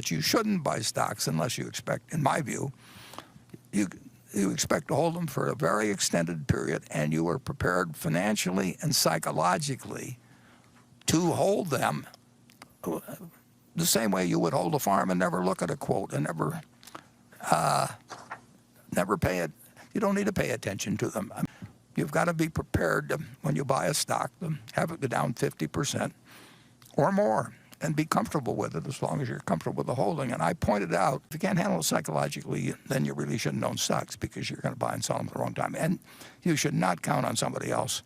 But you shouldn't buy stocks unless you expect, in my view, you expect to hold them for a very extended period, and you are prepared financially and psychologically to hold them the same way you would hold a farm and never look at a quote and never pay it. You don't need to pay attention to them. You've got to be prepared to, when you buy a stock, to have it go down 50% or more and be comfortable with it as long as you're comfortable with the holding. And I pointed out, if you can't handle it psychologically, then you really shouldn't own stocks because you're going to buy and sell them at the wrong time. And you should not count on somebody else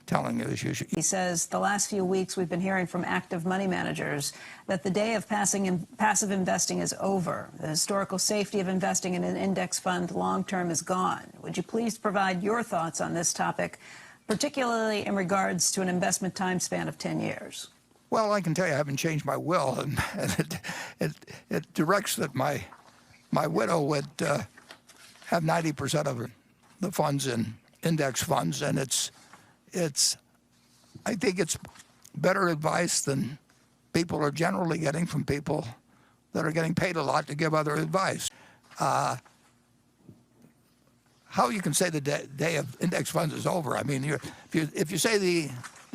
telling you this. He says the last few weeks we've been hearing from active money managers that the day of passive investing is over. The historical safety of investing in an index fund long-term is gone. Would you please provide your thoughts on this topic, particularly in regards to an investment time span of 10 years? Well, I can tell you I haven't changed my will, and it directs that my widow would have 90% of the funds in index funds, and I think it's better advice than people are generally getting from people that are getting paid a lot to give other advice. How you can say the day of index funds is over? I mean, if you say the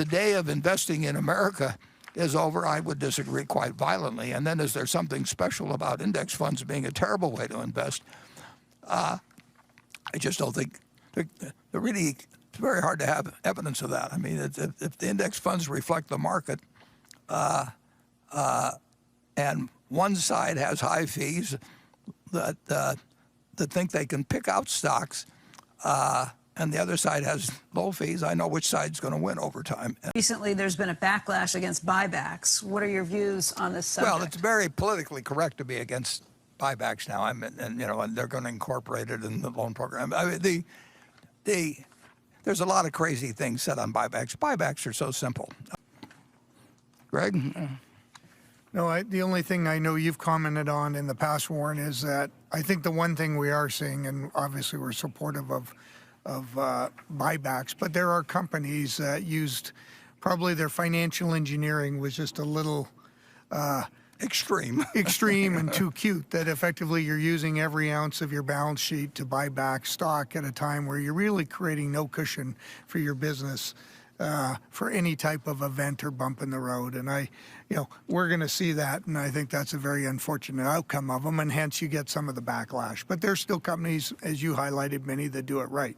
day of investing in America is over, I would disagree quite violently. And then is there something special about index funds being a terrible way to invest? I just don't think really. It's very hard to have evidence of that. I mean, if the index funds reflect the market, and one side has high fees that think they can pick out stocks, and the other side has low fees, I know which side's going to win over time. Recently, there's been a backlash against buybacks. What are your views on this subject? Well, it's very politically correct to be against buybacks now. And they're going to incorporate it in the loan program. I mean, there's a lot of crazy things said on buybacks. Buybacks are so simple. Greg? No, the only thing I know you've commented on in the past, Warren, is that I think the one thing we are seeing, and obviously we're supportive of buybacks, but there are companies that used probably their financial engineering was just a little extreme and too cute, that effectively you're using every ounce of your balance sheet to buy back stock at a time where you're really creating no cushion for your business for any type of event or bump in the road. And we're going to see that, and I think that's a very unfortunate outcome of them, and hence you get some of the backlash. But there's still companies, as you highlighted, many that do it right.